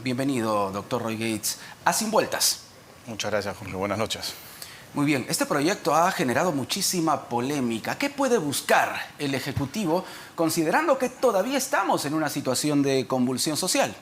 Bienvenido, doctor Roy Gates, a Sin Vueltas. Muchas gracias, Jorge. Buenas noches. Muy bien, este proyecto ha generado muchísima polémica. ¿Qué puede buscar el Ejecutivo considerando que todavía estamos en una situación de convulsión social?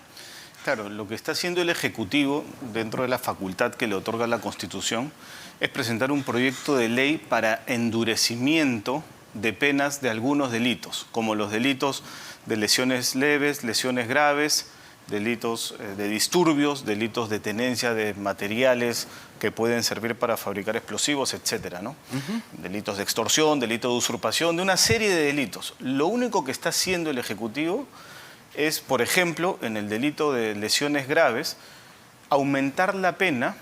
Claro, lo que está haciendo el Ejecutivo, dentro de la facultad que le otorga la Constitución, es presentar un proyecto de ley para endurecimiento de penas de algunos delitos, como los delitos de lesiones leves, lesiones graves, delitos de disturbios, delitos de tenencia de materiales que pueden servir para fabricar explosivos, etcétera, ¿no? Delitos de extorsión, delito de usurpación, de una serie de delitos. Lo único que está haciendo el Ejecutivo es, por ejemplo, en el delito de lesiones graves, aumentar la pena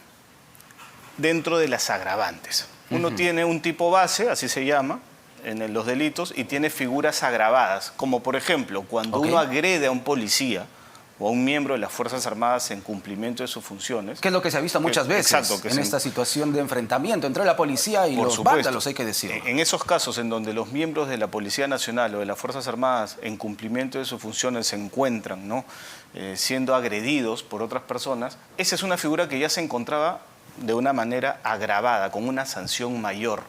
dentro de las agravantes. Uno tiene un tipo base, así se llama, en los delitos, y tiene figuras agravadas, como por ejemplo, cuando uno agrede a un policía o a un miembro de las Fuerzas Armadas en cumplimiento de sus funciones. Que es lo que se ha visto muchas veces en esta situación de enfrentamiento entre la policía y los vándalos, hay que decirlo. En esos casos en donde los miembros de la Policía Nacional o de las Fuerzas Armadas en cumplimiento de sus funciones se encuentran, ¿no?, siendo agredidos por otras personas, esa es una figura que ya se encontraba de una manera agravada, con una sanción mayor.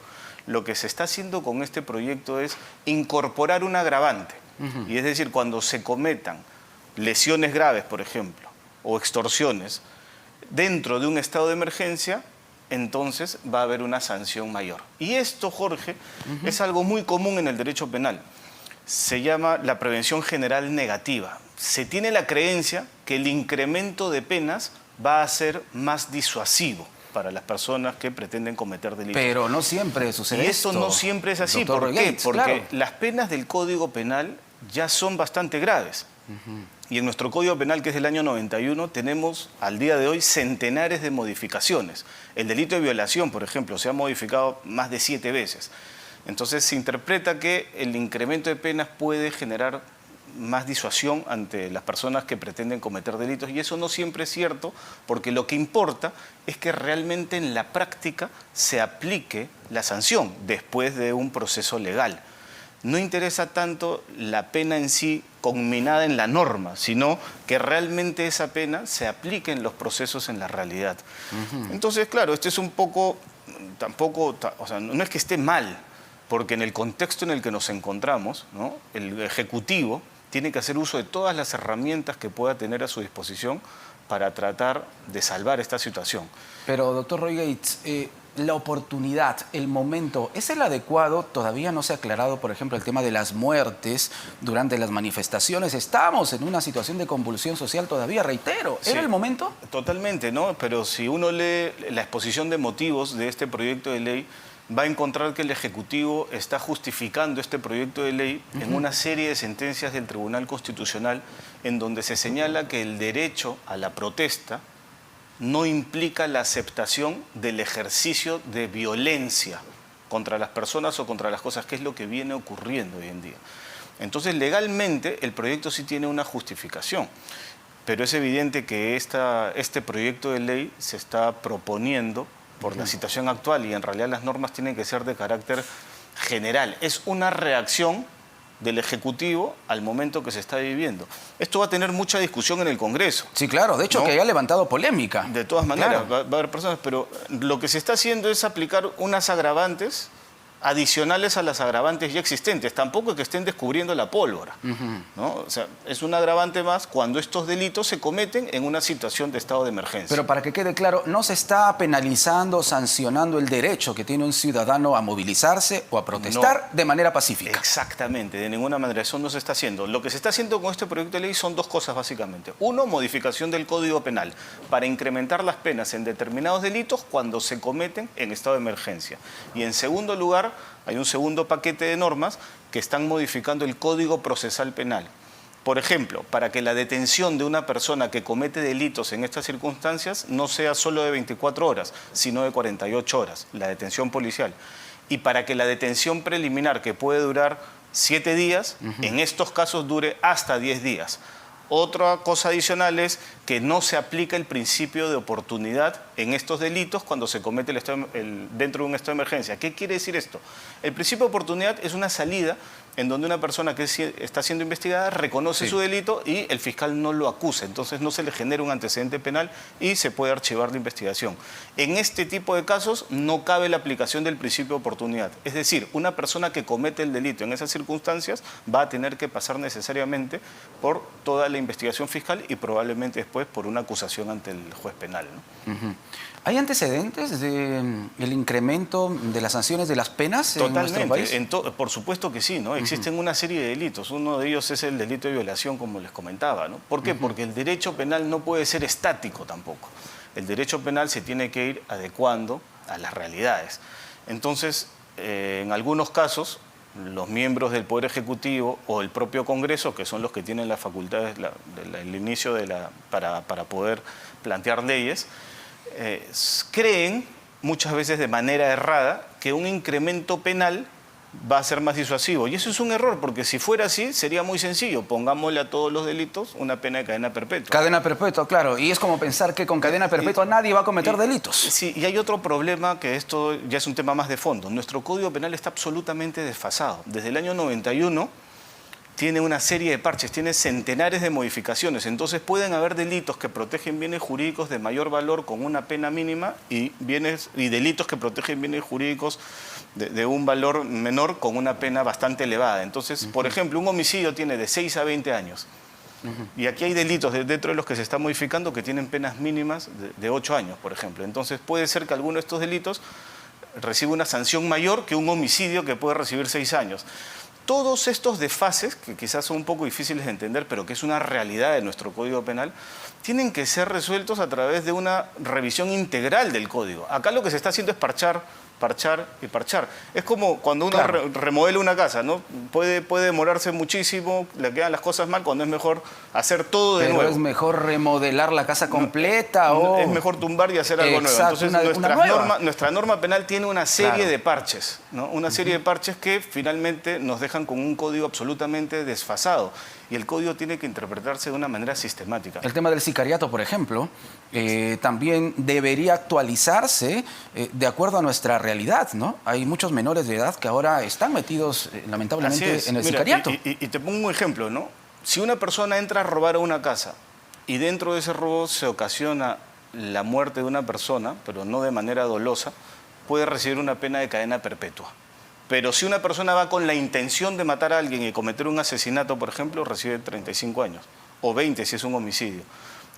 Lo que se está haciendo con este proyecto es incorporar un agravante. Y es decir, cuando se cometan lesiones graves, por ejemplo, o extorsiones, dentro de un estado de emergencia, entonces va a haber una sanción mayor. Y esto, Jorge, es algo muy común en el derecho penal. Se llama la prevención general negativa. Se tiene la creencia que el incremento de penas va a ser más disuasivo para las personas que pretenden cometer delitos. Pero no siempre sucede esto. Y esto no siempre es así. ¿Por qué? Porque las penas del Código Penal ya son bastante graves. Y en nuestro Código Penal, que es del año 91, tenemos al día de hoy centenares de modificaciones. El delito de violación, por ejemplo, se ha modificado más de 7 veces. Entonces se interpreta que el incremento de penas puede generar más disuasión ante las personas que pretenden cometer delitos, y eso no siempre es cierto, porque lo que importa es que realmente en la práctica se aplique la sanción después de un proceso legal. No interesa tanto la pena en sí conminada en la norma, sino que realmente esa pena se aplique en los procesos en la realidad. Entonces, claro, esto es un poco, tampoco, o sea, no es que esté mal, porque en el contexto en el que nos encontramos, ¿no?, el Ejecutivo tiene que hacer uso de todas las herramientas que pueda tener a su disposición para tratar de salvar esta situación. Pero, doctor Roy Gates, la oportunidad, el momento, ¿es el adecuado? Todavía no se ha aclarado, por ejemplo, el tema de las muertes durante las manifestaciones. Estamos en una situación de convulsión social todavía, reitero. ¿Era el momento? Totalmente, ¿no? Pero si uno lee la exposición de motivos de este proyecto de ley, va a encontrar que el Ejecutivo está justificando este proyecto de ley en una serie de sentencias del Tribunal Constitucional en donde se señala que el derecho a la protesta no implica la aceptación del ejercicio de violencia contra las personas o contra las cosas, que es lo que viene ocurriendo hoy en día. Entonces, legalmente, el proyecto sí tiene una justificación, pero es evidente que este proyecto de ley se está proponiendo por la situación actual, y en realidad las normas tienen que ser de carácter general. Es una reacción del Ejecutivo al momento que se está viviendo. Esto va a tener mucha discusión en el Congreso. Sí, claro. De hecho, ¿no?, que haya levantado polémica. De todas maneras, va a haber personas, pero lo que se está haciendo es aplicar unas agravantes adicionales a las agravantes ya existentes. Tampoco es que estén descubriendo la pólvora, ¿no? O sea, es un agravante más cuando estos delitos se cometen en una situación de estado de emergencia. Pero para que quede claro, no se está penalizando, sancionando el derecho que tiene un ciudadano a movilizarse o a protestar de manera pacífica. Exactamente, de ninguna manera. Eso no se está haciendo. Lo que se está haciendo con este proyecto de ley son dos cosas, básicamente. Uno, modificación del Código Penal para incrementar las penas en determinados delitos cuando se cometen en estado de emergencia. Y en segundo lugar, hay un segundo paquete de normas que están modificando el Código Procesal Penal. Por ejemplo, para que la detención de una persona que comete delitos en estas circunstancias no sea solo de 24 horas, sino de 48 horas, la detención policial. Y para que la detención preliminar, que puede durar 7 días, en estos casos dure hasta 10 días. Otra cosa adicional es que no se aplica el principio de oportunidad en estos delitos cuando se comete dentro de un estado de emergencia. ¿Qué quiere decir esto? El principio de oportunidad es una salida en donde una persona que está siendo investigada reconoce su delito y el fiscal no lo acusa. Entonces no se le genera un antecedente penal y se puede archivar la investigación. En este tipo de casos no cabe la aplicación del principio de oportunidad. Es decir, una persona que comete el delito en esas circunstancias va a tener que pasar necesariamente por toda la investigación fiscal y probablemente después por una acusación ante el juez penal, ¿no? ¿Hay antecedentes del incremento de las sanciones de las penas en nuestro país? Por supuesto que sí, ¿no? Existen una serie de delitos. Uno de ellos es el delito de violación, como les comentaba, ¿no? ¿Por qué? Porque el derecho penal no puede ser estático tampoco. El derecho penal se tiene que ir adecuando a las realidades. Entonces, en algunos casos, los miembros del Poder Ejecutivo o el propio Congreso, que son los que tienen las facultades, el inicio para poder plantear leyes, creen, muchas veces de manera errada, que un incremento penal va a ser más disuasivo. Y eso es un error, porque si fuera así, sería muy sencillo. Pongámosle a todos los delitos una pena de cadena perpetua. Cadena perpetua, claro. Y es como pensar que con cadena perpetua nadie va a cometer delitos. Sí, y hay otro problema, que esto ya es un tema más de fondo. Nuestro Código Penal está absolutamente desfasado. Desde el año 91... tiene una serie de parches, tiene centenares de modificaciones. Entonces pueden haber delitos que protegen bienes jurídicos de mayor valor con una pena mínima y delitos que protegen bienes jurídicos de un valor menor con una pena bastante elevada. Entonces, por ejemplo, un homicidio tiene de 6 a 20 años. Y aquí hay delitos dentro de los que se está modificando que tienen penas mínimas de 8 años, por ejemplo. Entonces puede ser que alguno de estos delitos reciba una sanción mayor que un homicidio que puede recibir 6 años. Todos estos desfases, que quizás son un poco difíciles de entender, pero que es una realidad de nuestro Código Penal, tienen que ser resueltos a través de una revisión integral del Código. Acá lo que se está haciendo es parchar y parchar. Es como cuando uno remodela una casa, ¿no? Puede demorarse muchísimo, le quedan las cosas mal, cuando es mejor hacer todo de nuevo. Pero es mejor remodelar la casa completa o... Es mejor tumbar y hacer algo nuevo. Entonces nuestra norma penal tiene una serie de parches, ¿no? Una serie de parches que finalmente nos dejan con un código absolutamente desfasado. Y el código tiene que interpretarse de una manera sistemática. El tema del sicariato, por ejemplo, también debería actualizarse de acuerdo a nuestra realidad, ¿no? Hay muchos menores de edad que ahora están metidos, lamentablemente, en el sicariato. Y te pongo un ejemplo, ¿no? Si una persona entra a robar a una casa y dentro de ese robo se ocasiona la muerte de una persona, pero no de manera dolosa, puede recibir una pena de cadena perpetua. Pero si una persona va con la intención de matar a alguien y cometer un asesinato, por ejemplo, recibe 35 años, o 20 si es un homicidio.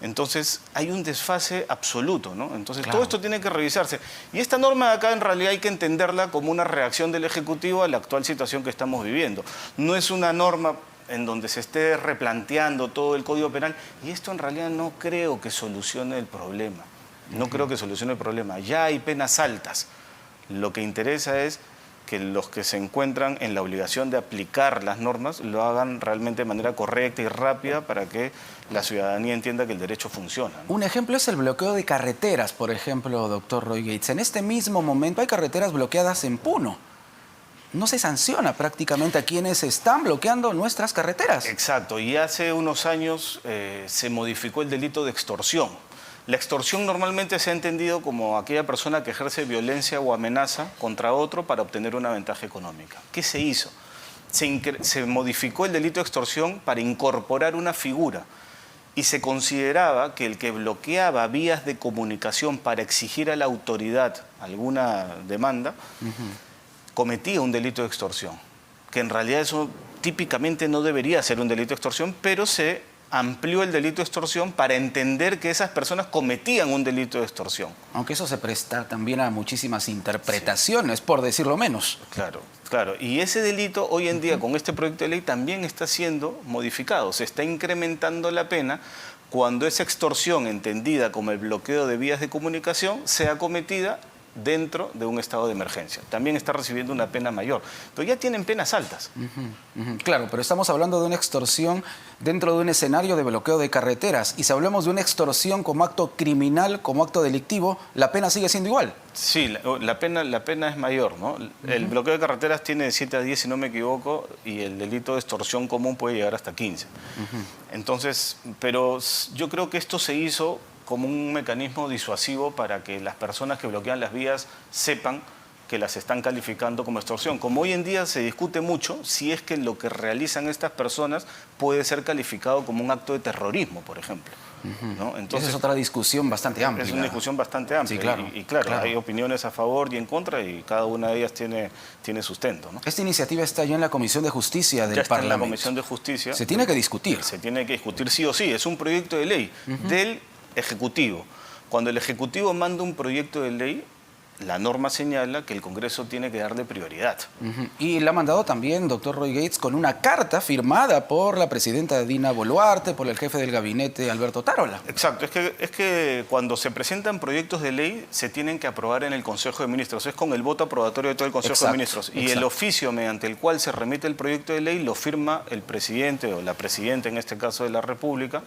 Entonces hay un desfase absoluto, ¿no? Entonces todo esto tiene que revisarse. Y esta norma de acá en realidad hay que entenderla como una reacción del Ejecutivo a la actual situación que estamos viviendo. No es una norma en donde se esté replanteando todo el Código Penal, y esto en realidad no creo que solucione el problema. No creo que solucione el problema. Ya hay penas altas. Lo que interesa es que los que se encuentran en la obligación de aplicar las normas lo hagan realmente de manera correcta y rápida para que la ciudadanía entienda que el derecho funciona, ¿no? Un ejemplo es el bloqueo de carreteras, por ejemplo, doctor Roy Gates. En este mismo momento hay carreteras bloqueadas en Puno. No se sanciona prácticamente a quienes están bloqueando nuestras carreteras. Exacto, y hace unos años se modificó el delito de extorsión. La extorsión normalmente se ha entendido como aquella persona que ejerce violencia o amenaza contra otro para obtener una ventaja económica. ¿Qué se hizo? Se modificó el delito de extorsión para incorporar una figura y se consideraba que el que bloqueaba vías de comunicación para exigir a la autoridad alguna demanda cometía un delito de extorsión, que en realidad eso típicamente no debería ser un delito de extorsión, pero se amplió el delito de extorsión para entender que esas personas cometían un delito de extorsión. Aunque eso se presta también a muchísimas interpretaciones, por decirlo menos. Claro, claro. Y ese delito hoy en día con este proyecto de ley también está siendo modificado. Se está incrementando la pena cuando esa extorsión entendida como el bloqueo de vías de comunicación sea cometida dentro de un estado de emergencia. También está recibiendo una pena mayor, pero ya tienen penas altas. Claro, pero estamos hablando de una extorsión dentro de un escenario de bloqueo de carreteras. Y si hablamos de una extorsión como acto criminal, como acto delictivo, la pena sigue siendo igual. Sí, la pena es mayor, ¿no? El bloqueo de carreteras tiene de 7 a 10, si no me equivoco, y el delito de extorsión común puede llegar hasta 15. Entonces, pero yo creo que esto se hizo como un mecanismo disuasivo para que las personas que bloquean las vías sepan que las están calificando como extorsión. Como hoy en día se discute mucho si es que lo que realizan estas personas puede ser calificado como un acto de terrorismo, por ejemplo. ¿No? Entonces, esa es otra discusión bastante amplia. Es una discusión bastante amplia. Sí, claro, y claro, hay opiniones a favor y en contra y cada una de ellas tiene sustento, ¿no? Esta iniciativa está ya en la Comisión de Justicia del Parlamento. En la Comisión de Justicia. Se tiene que discutir. Se tiene que discutir sí o sí. Es un proyecto de ley del Ejecutivo. Cuando el Ejecutivo manda un proyecto de ley, la norma señala que el Congreso tiene que darle prioridad. Y la ha mandado también, doctor Roy Gates, con una carta firmada por la presidenta Dina Boluarte, por el jefe del gabinete Alberto Tarola. Exacto, es que cuando se presentan proyectos de ley se tienen que aprobar en el Consejo de Ministros. Es con el voto aprobatorio de todo el Consejo de Ministros. Y el oficio mediante el cual se remite el proyecto de ley lo firma el presidente o la presidenta, en este caso de la República,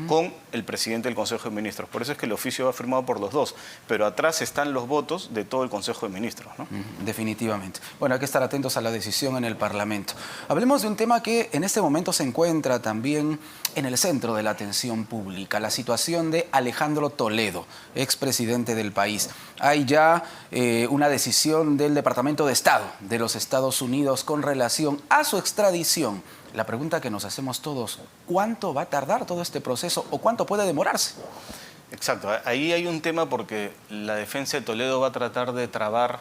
con el presidente del Consejo de Ministros. Por eso es que el oficio va firmado por los dos. Pero atrás están los votos de todo el Consejo de Ministros, ¿no? Definitivamente. Bueno, hay que estar atentos a la decisión en el Parlamento. Hablemos de un tema que en este momento se encuentra también en el centro de la atención pública, la situación de Alejandro Toledo, expresidente del país. Hay ya una decisión del Departamento de Estado de los Estados Unidos con relación a su extradición. La pregunta que nos hacemos todos, ¿cuánto va a tardar todo este proceso o cuánto puede demorarse? Exacto, ahí hay un tema porque la defensa de Toledo va a tratar de trabar,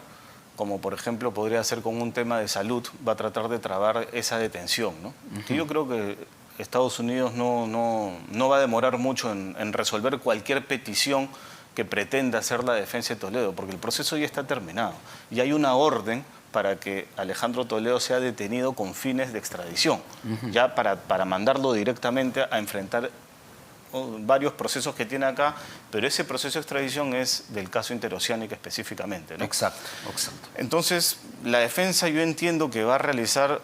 como por ejemplo podría ser con un tema de salud, va a tratar de trabar esa detención, ¿no? Que yo creo que Estados Unidos no va a demorar mucho en resolver cualquier petición que pretenda hacer la defensa de Toledo, porque el proceso ya está terminado y hay una orden para que Alejandro Toledo sea detenido con fines de extradición, ya para mandarlo directamente a enfrentar varios procesos que tiene acá, pero ese proceso de extradición es del caso Interoceánica específicamente, ¿no? Exacto, exacto. Entonces, la defensa yo entiendo que va a realizar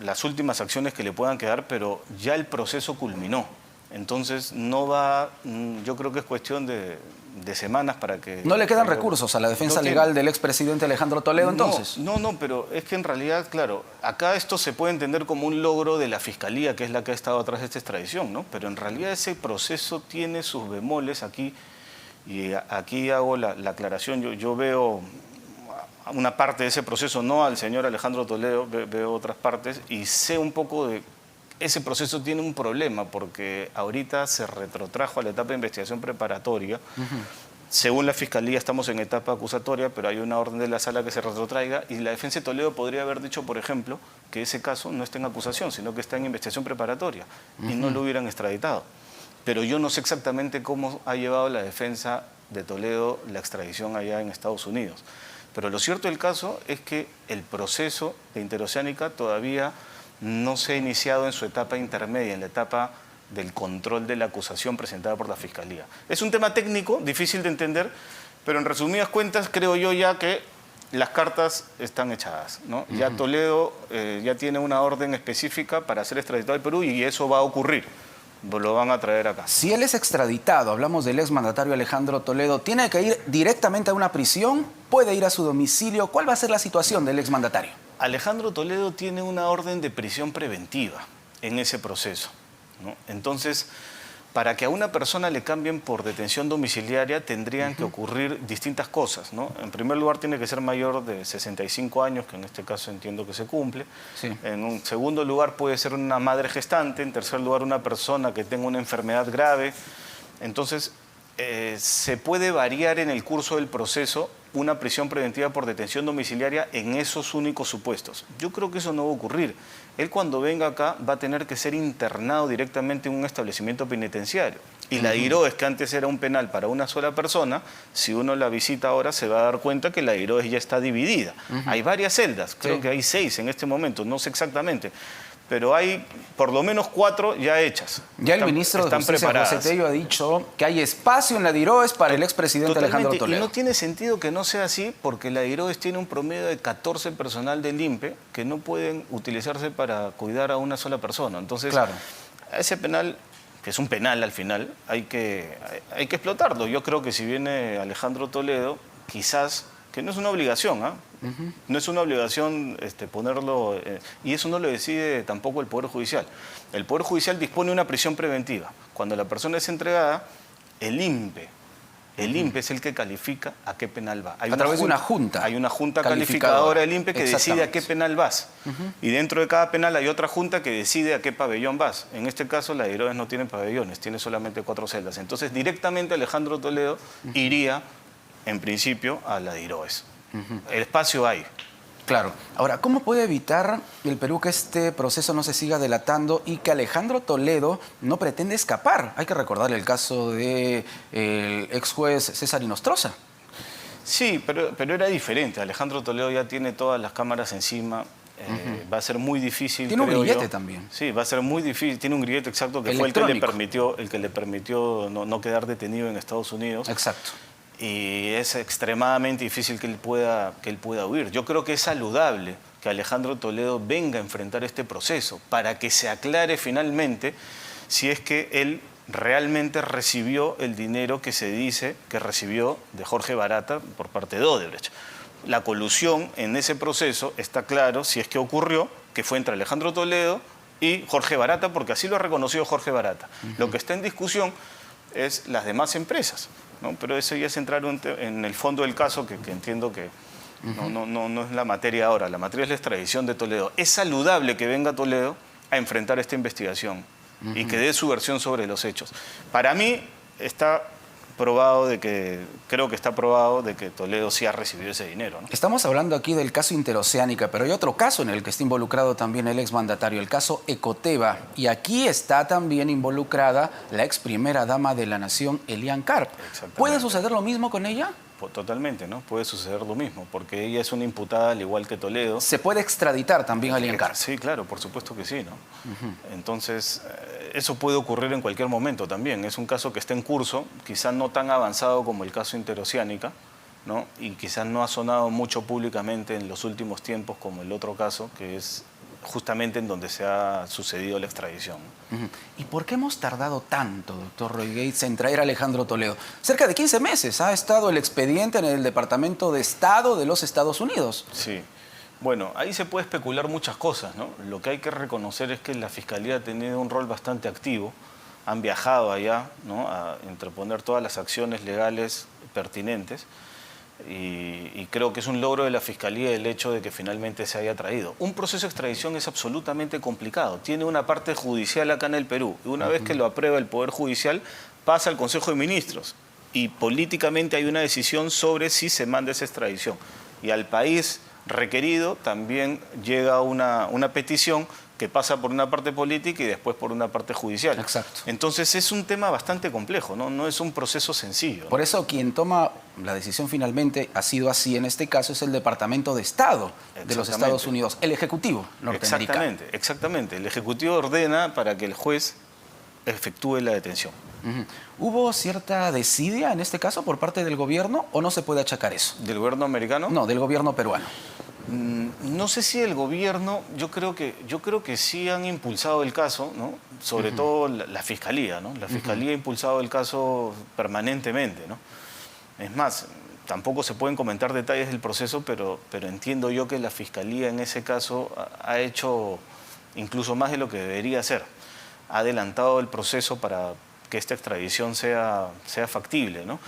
las últimas acciones que le puedan quedar, pero ya el proceso culminó. Entonces, no va, yo creo que es cuestión de semanas para que... ¿No le quedan recursos a la defensa legal del expresidente Alejandro Toledo entonces? No, pero es que en realidad, claro, acá esto se puede entender como un logro de la Fiscalía, que es la que ha estado atrás de esta extradición, ¿no? Pero en realidad ese proceso tiene sus bemoles aquí, y aquí hago la aclaración. Yo veo una parte de ese proceso, no al señor Alejandro Toledo, veo otras partes, y sé un poco de... Ese proceso tiene un problema porque ahorita se retrotrajo a la etapa de investigación preparatoria. Según la Fiscalía estamos en etapa acusatoria, pero hay una orden de la sala que se retrotraiga y la defensa de Toledo podría haber dicho, por ejemplo, que ese caso no está en acusación, sino que está en investigación preparatoria y no lo hubieran extraditado. Pero yo no sé exactamente cómo ha llevado la defensa de Toledo la extradición allá en Estados Unidos. Pero lo cierto del caso es que el proceso de Interoceánica todavía no se ha iniciado en su etapa intermedia, en la etapa del control de la acusación presentada por la Fiscalía. Es un tema técnico, difícil de entender, pero en resumidas cuentas creo yo ya que las cartas están echadas, ¿no? Ya Toledo ya tiene una orden específica para ser extraditado al Perú y eso va a ocurrir. Lo van a traer acá. Si él es extraditado, hablamos del exmandatario Alejandro Toledo, ¿tiene que ir directamente a una prisión? ¿Puede ir a su domicilio? ¿Cuál va a ser la situación del exmandatario? Alejandro Toledo tiene una orden de prisión preventiva en ese proceso, ¿no? Entonces, para que a una persona le cambien por detención domiciliaria tendrían que ocurrir distintas cosas, ¿no? En primer lugar, tiene que ser mayor de 65 años, que en este caso entiendo que se cumple. Sí. En un segundo lugar, puede ser una madre gestante. En tercer lugar, una persona que tenga una enfermedad grave. Entonces, se puede variar en el curso del proceso una prisión preventiva por detención domiciliaria en esos únicos supuestos. Yo creo que eso no va a ocurrir. Él cuando venga acá va a tener que ser internado directamente en un establecimiento penitenciario. Y la IROES, que antes era un penal para una sola persona, si uno la visita ahora se va a dar cuenta que la IROES ya está dividida. Hay varias celdas, creo que hay 6 en este momento, no sé exactamente. Pero hay por lo menos 4 ya hechas. Ya el ministro de Justicia, José Tello, ha dicho que hay espacio en la DIROES para el expresidente Alejandro Toledo. Y no tiene sentido que no sea así, porque la DIROES tiene un promedio de 14 personal del INPE que no pueden utilizarse para cuidar a una sola persona. Entonces, claro, ese penal, que es un penal al final, hay que explotarlo. Yo creo que si viene Alejandro Toledo, quizás, que no es una obligación, no es una obligación ponerlo, y eso no lo decide tampoco el Poder Judicial. El Poder Judicial dispone una prisión preventiva. Cuando la persona es entregada, el INPE El INPE es el que califica a qué penal va. A través de una junta. Hay una junta calificadora del INPE que decide a qué penal vas. Y dentro de cada penal hay otra junta que decide a qué pabellón vas. En este caso, la de Iroes no tiene pabellones, tiene solamente 4 celdas. Entonces, directamente Alejandro Toledo iría, en principio, a la de Iroes. El espacio hay. Claro. Ahora, ¿cómo puede evitar el Perú que este proceso no se siga dilatando y que Alejandro Toledo no pretende escapar? Hay que recordar el caso del ex juez César Inostroza. Sí, pero era diferente. Alejandro Toledo ya tiene todas las cámaras encima. Va a ser muy difícil. Tiene un grillete también. Sí, va a ser muy difícil. Tiene un grillete exacto que fue el que le permitió no quedar detenido en Estados Unidos. Exacto. Y es extremadamente difícil que él pueda huir. Yo creo que es saludable que Alejandro Toledo venga a enfrentar este proceso para que se aclare finalmente si es que él realmente recibió el dinero que se dice que recibió de Jorge Barata por parte de Odebrecht. La colusión en ese proceso está claro si es que ocurrió, que fue entre Alejandro Toledo y Jorge Barata, porque así lo ha reconocido Jorge Barata. Lo que está en discusión es las demás empresas, ¿no? Pero eso ya es entrar en el fondo del caso, que entiendo que no es la materia ahora. La materia es la extradición de Toledo. Es saludable que venga Toledo a enfrentar esta investigación y que dé su versión sobre los hechos. Para mí creo que está probado de que Toledo sí ha recibido ese dinero, ¿no? Estamos hablando aquí del caso Interoceánica, pero hay otro caso en el que está involucrado también el exmandatario, el caso Ecoteva. Y aquí está también involucrada la ex primera dama de la Nación, Elian Karp. ¿Puede suceder lo mismo con ella? Totalmente, ¿no? Puede suceder lo mismo, porque ella es una imputada al igual que Toledo. ¿Se puede extraditar también a Elian Karp? Sí, claro, por supuesto que sí, ¿no? Entonces, eso puede ocurrir en cualquier momento también. Es un caso que está en curso, quizás no tan avanzado como el caso Interoceánica, ¿no? Y quizás no ha sonado mucho públicamente en los últimos tiempos como el otro caso, que es justamente en donde se ha sucedido la extradición. ¿Y por qué hemos tardado tanto, doctor Roy Gates, en traer a Alejandro Toledo? Cerca de 15 meses ha estado el expediente en el Departamento de Estado de los Estados Unidos. Sí. Bueno, ahí se puede especular muchas cosas, ¿no? Lo que hay que reconocer es que la Fiscalía ha tenido un rol bastante activo. Han viajado allá, ¿no?, a interponer todas las acciones legales pertinentes. Y creo que es un logro de la Fiscalía el hecho de que finalmente se haya traído. Un proceso de extradición es absolutamente complicado. Tiene una parte judicial acá en el Perú. Y una vez que lo aprueba el Poder Judicial, pasa al Consejo de Ministros. Y políticamente hay una decisión sobre si se manda esa extradición. Y al país requerido también llega una petición que pasa por una parte política y después por una parte judicial. Exacto. Entonces es un tema bastante complejo, ¿no? No es un proceso sencillo, ¿no? Por eso quien toma la decisión finalmente, ha sido así en este caso, es el Departamento de Estado de los Estados Unidos, el Ejecutivo norteamericano. Exactamente. El Ejecutivo ordena para que el juez efectúe la detención. ¿Hubo cierta desidia en este caso por parte del gobierno o no se puede achacar eso? ¿Del gobierno americano? No, del gobierno peruano. No sé si el gobierno, yo creo que sí han impulsado el caso, ¿no? Sobre todo la Fiscalía, ¿no? La Fiscalía ha impulsado el caso permanentemente, ¿no? Es más, tampoco se pueden comentar detalles del proceso, pero entiendo yo que la Fiscalía en ese caso ha hecho incluso más de lo que debería hacer. Ha adelantado el proceso para que esta extradición sea factible, ¿no?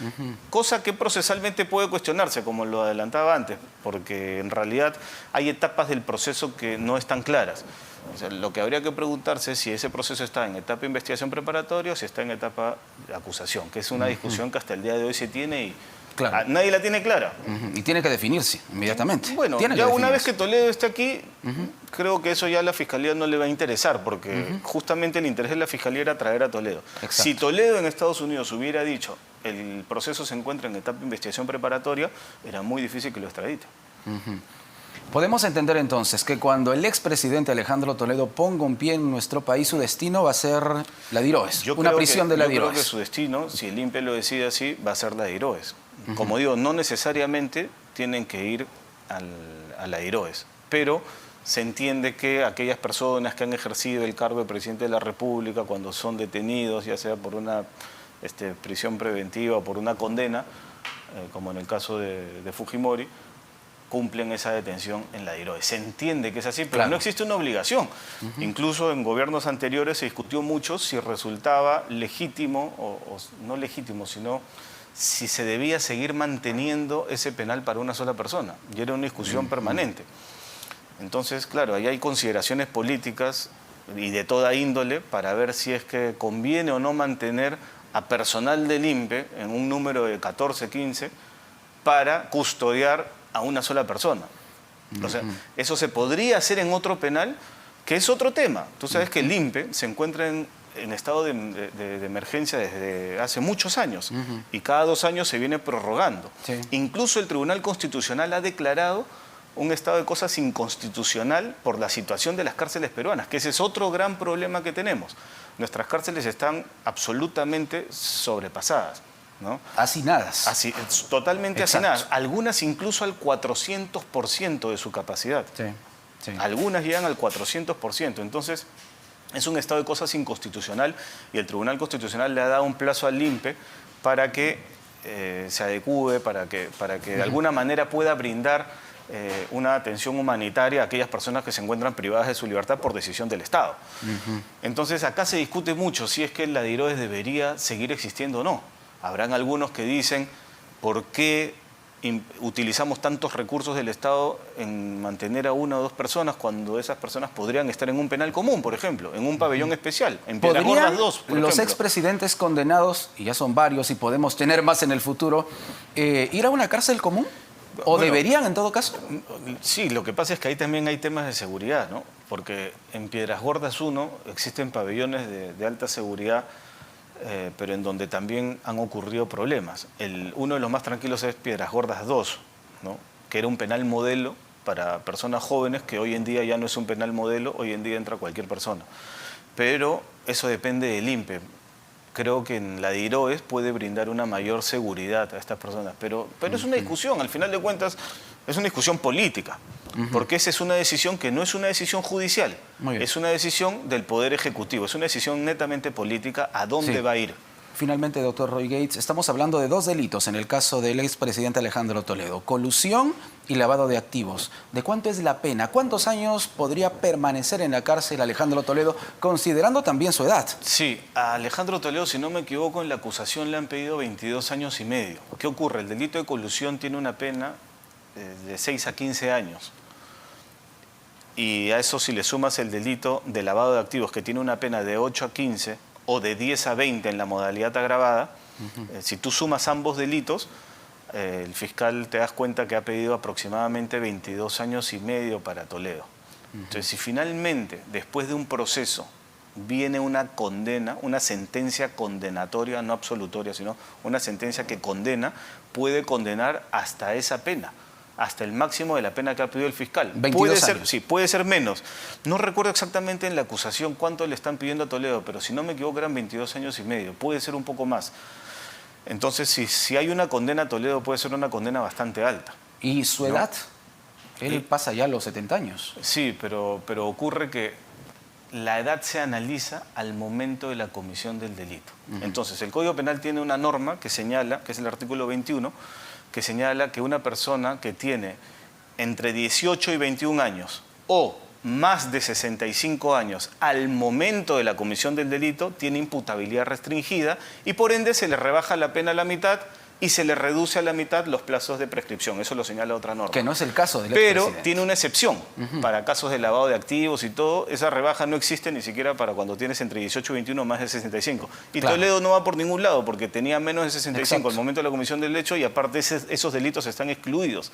Cosa que procesalmente puede cuestionarse, como lo adelantaba antes, porque en realidad hay etapas del proceso que no están claras. O sea, lo que habría que preguntarse es si ese proceso está en etapa de investigación preparatoria o si está en etapa de acusación, que es una discusión que hasta el día de hoy se tiene y claro, nadie la tiene clara. Y tiene que definirse inmediatamente. Bueno, ya una vez que Toledo esté aquí, creo que eso ya a la Fiscalía no le va a interesar, porque justamente el interés de la Fiscalía era traer a Toledo. Exacto. Si Toledo en Estados Unidos hubiera dicho el proceso se encuentra en etapa de investigación preparatoria, era muy difícil que lo extradite. Podemos entender entonces que cuando el expresidente Alejandro Toledo ponga un pie en nuestro país, su destino va a ser la de Iroes, una prisión de la de Iroes. Yo creo que su destino, si el INPE lo decide así, va a ser la de Iroes. Como digo, no necesariamente tienen que ir a la de Iroes, pero se entiende que aquellas personas que han ejercido el cargo de presidente de la República, cuando son detenidos, ya sea por una prisión preventiva o por una condena, como en el caso de Fujimori, cumplen esa detención en la DIROE. Se entiende que es así, pero no existe una obligación. Incluso en gobiernos anteriores se discutió mucho si resultaba legítimo o no legítimo, sino si se debía seguir manteniendo ese penal para una sola persona. Y era una discusión permanente. Entonces, claro, ahí hay consideraciones políticas y de toda índole para ver si es que conviene o no mantener a personal del INPE en un número de 14, 15 para custodiar a una sola persona. O sea, eso se podría hacer en otro penal, que es otro tema. Tú sabes que el INPE se encuentra en estado de emergencia desde hace muchos años y cada 2 años se viene prorrogando. Sí. Incluso el Tribunal Constitucional ha declarado un estado de cosas inconstitucional por la situación de las cárceles peruanas, que ese es otro gran problema que tenemos. Nuestras cárceles están absolutamente sobrepasadas, ¿no? Hacinadas. Totalmente hacinadas. Algunas incluso al 400% de su capacidad. Sí, sí. Algunas llegan al 400%. Entonces, es un estado de cosas inconstitucional y el Tribunal Constitucional le ha dado un plazo al INPE para que se adecúe, para que de alguna manera pueda brindar una atención humanitaria a aquellas personas que se encuentran privadas de su libertad por decisión del Estado. Entonces, acá se discute mucho si es que la DIROE debería seguir existiendo o no. Habrán algunos que dicen, ¿por qué utilizamos tantos recursos del Estado en mantener a 1 o 2 personas cuando esas personas podrían estar en un penal común, por ejemplo, en un pabellón especial, en Piedras Gordas 2, por ejemplo? Los expresidentes condenados, y ya son varios y podemos tener más en el futuro, ir a una cárcel común? ¿O bueno, deberían en todo caso? Sí, lo que pasa es que ahí también hay temas de seguridad, ¿no? Porque en Piedras Gordas 1 existen pabellones de alta seguridad, pero en donde también han ocurrido problemas. Uno de los más tranquilos es Piedras Gordas 2, ¿no? Que era un penal modelo para personas jóvenes, que hoy en día ya no es un penal modelo, hoy en día entra cualquier persona. Pero eso depende del INPE. Creo que en la DIROE puede brindar una mayor seguridad a estas personas. Pero es una discusión, al final de cuentas, es una discusión política. Porque esa es una decisión que no es una decisión judicial, es una decisión del Poder Ejecutivo, es una decisión netamente política a dónde va a ir. Finalmente, doctor Roy Gates, estamos hablando de 2 delitos en el caso del expresidente Alejandro Toledo: colusión y lavado de activos. ¿De cuánto es la pena? ¿Cuántos años podría permanecer en la cárcel Alejandro Toledo, considerando también su edad? Sí, a Alejandro Toledo, si no me equivoco, en la acusación le han pedido 22 años y medio. ¿Qué ocurre? El delito de colusión tiene una pena de 6 a 15 años. Y a eso, si le sumas el delito de lavado de activos, que tiene una pena de 8 a 15 o de 10 a 20 en la modalidad agravada, si tú sumas ambos delitos, el fiscal te das cuenta que ha pedido aproximadamente 22 años y medio para Toledo. Entonces, si finalmente, después de un proceso, viene una condena, una sentencia condenatoria, no absolutoria, sino una sentencia que condena, puede condenar hasta esa pena, hasta el máximo de la pena que ha pedido el fiscal. 22 años. Sí, puede ser menos. No recuerdo exactamente en la acusación cuánto le están pidiendo a Toledo, pero si no me equivoco eran 22 años y medio. Puede ser un poco más. Entonces, si hay una condena a Toledo, puede ser una condena bastante alta. ¿Y su edad? Él pasa ya los 70 años. Sí, pero ocurre que la edad se analiza al momento de la comisión del delito. Entonces, el Código Penal tiene una norma que señala, que es el artículo 21, que señala que una persona que tiene entre 18 y 21 años o más de 65 años al momento de la comisión del delito tiene imputabilidad restringida y por ende se le rebaja la pena a la mitad y se le reduce a la mitad los plazos de prescripción. Eso lo señala otra norma. Que no es el caso del Pero tiene una excepción. Para casos de lavado de activos y todo, esa rebaja no existe ni siquiera para cuando tienes entre 18 y 21 más de 65. Y claro, Toledo no va por ningún lado porque tenía menos de 65 al momento de la comisión del hecho y aparte esos delitos están excluidos.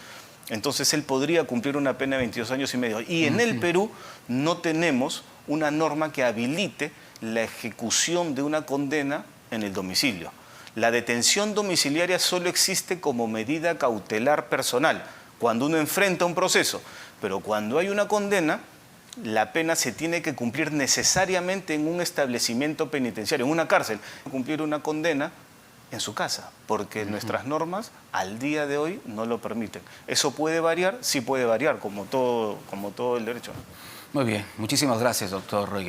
Entonces él podría cumplir una pena de 22 años y medio. Y en el Perú no tenemos una norma que habilite la ejecución de una condena en el domicilio. La detención domiciliaria solo existe como medida cautelar personal, cuando uno enfrenta un proceso. Pero cuando hay una condena, la pena se tiene que cumplir necesariamente en un establecimiento penitenciario, en una cárcel. Cumplir una condena en su casa, porque nuestras normas al día de hoy no lo permiten. ¿Eso puede variar? Sí puede variar, como todo el derecho. Muy bien, muchísimas gracias, doctor Roy.